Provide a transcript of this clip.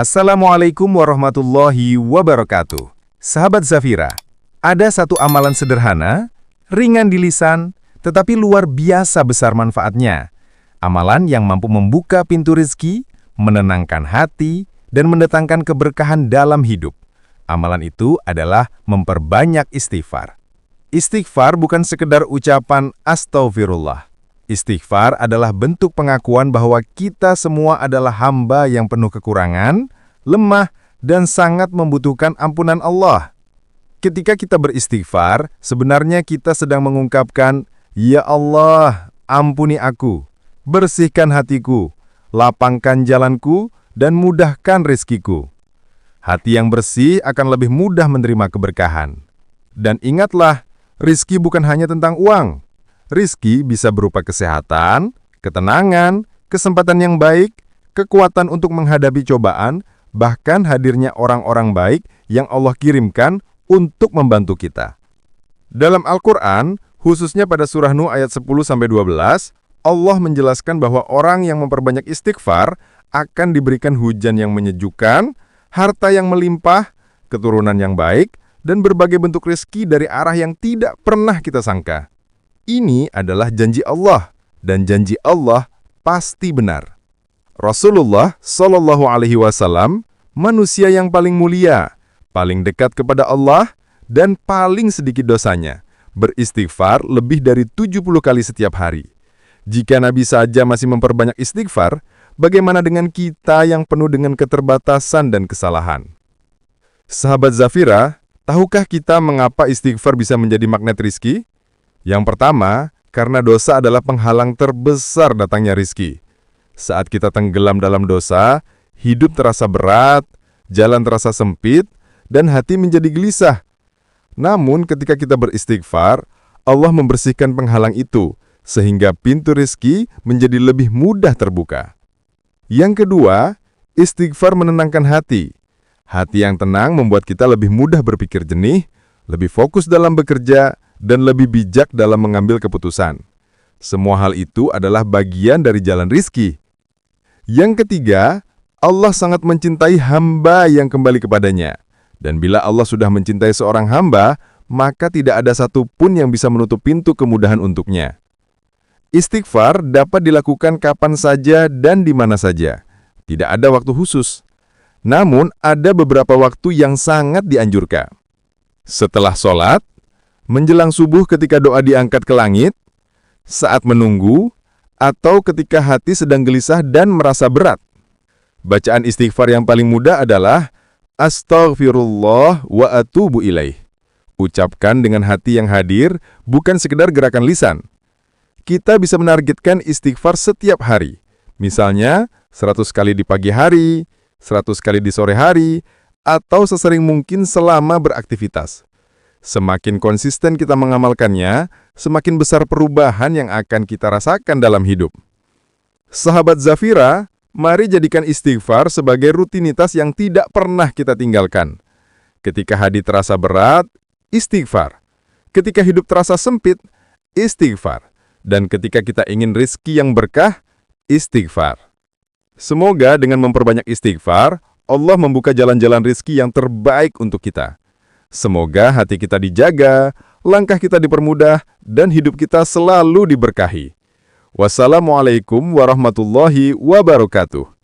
Assalamualaikum warahmatullahi wabarakatuh. Sahabat Zafira, ada satu amalan sederhana, ringan di lisan, tetapi luar biasa besar manfaatnya. Amalan yang mampu membuka pintu rezeki, menenangkan hati, dan mendatangkan keberkahan dalam hidup. Amalan itu adalah memperbanyak istighfar. Istighfar bukan sekedar ucapan astagfirullah. Istighfar adalah bentuk pengakuan bahwa kita semua adalah hamba yang penuh kekurangan, lemah, dan sangat membutuhkan ampunan Allah. Ketika kita beristighfar, sebenarnya kita sedang mengungkapkan, "Ya Allah, ampuni aku, bersihkan hatiku, lapangkan jalanku, dan mudahkan rezekiku." Hati yang bersih akan lebih mudah menerima keberkahan. Dan ingatlah, rezeki bukan hanya tentang uang. Rizki bisa berupa kesehatan, ketenangan, kesempatan yang baik, kekuatan untuk menghadapi cobaan, bahkan hadirnya orang-orang baik yang Allah kirimkan untuk membantu kita. Dalam Al-Quran, khususnya pada surah Nuh ayat 10-12, Allah menjelaskan bahwa orang yang memperbanyak istighfar akan diberikan hujan yang menyejukkan, harta yang melimpah, keturunan yang baik, dan berbagai bentuk rezeki dari arah yang tidak pernah kita sangka. Ini adalah janji Allah, dan janji Allah pasti benar. Rasulullah Shallallahu Alaihi Wasallam, manusia yang paling mulia, paling dekat kepada Allah, dan paling sedikit dosanya, beristighfar lebih dari 70 kali setiap hari. Jika Nabi saja masih memperbanyak istighfar, bagaimana dengan kita yang penuh dengan keterbatasan dan kesalahan? Sahabat Zafira, tahukah kita mengapa istighfar bisa menjadi magnet rizki? Yang pertama, karena dosa adalah penghalang terbesar datangnya rizki. Saat kita tenggelam dalam dosa, hidup terasa berat, jalan terasa sempit, dan hati menjadi gelisah. Namun ketika kita beristighfar, Allah membersihkan penghalang itu, sehingga pintu rizki menjadi lebih mudah terbuka. Yang kedua, istighfar menenangkan hati. Hati yang tenang membuat kita lebih mudah berpikir jernih, lebih fokus dalam bekerja, dan lebih bijak dalam mengambil keputusan. Semua hal itu adalah bagian dari jalan rizki. Yang ketiga, Allah sangat mencintai hamba yang kembali kepadanya. Dan bila Allah sudah mencintai seorang hamba, maka tidak ada satupun yang bisa menutup pintu kemudahan untuknya. Istighfar dapat dilakukan kapan saja dan di mana saja. Tidak ada waktu khusus. Namun, ada beberapa waktu yang sangat dianjurkan. Setelah sholat, menjelang subuh ketika doa diangkat ke langit, saat menunggu, atau ketika hati sedang gelisah dan merasa berat. Bacaan istighfar yang paling mudah adalah Astaghfirullah wa atubu ilaih. Ucapkan dengan hati yang hadir, bukan sekedar gerakan lisan. Kita bisa menargetkan istighfar setiap hari. Misalnya, 100 kali di pagi hari, 100 kali di sore hari, atau sesering mungkin selama beraktivitas. Semakin konsisten kita mengamalkannya, semakin besar perubahan yang akan kita rasakan dalam hidup. Sahabat Zafira, mari jadikan istighfar sebagai rutinitas yang tidak pernah kita tinggalkan. Ketika hati terasa berat, istighfar. Ketika hidup terasa sempit, istighfar. Dan ketika kita ingin rezeki yang berkah, istighfar. Semoga dengan memperbanyak istighfar, Allah membuka jalan-jalan rezeki yang terbaik untuk kita. Semoga hati kita dijaga, langkah kita dipermudah, dan hidup kita selalu diberkahi. Wassalamualaikum warahmatullahi wabarakatuh.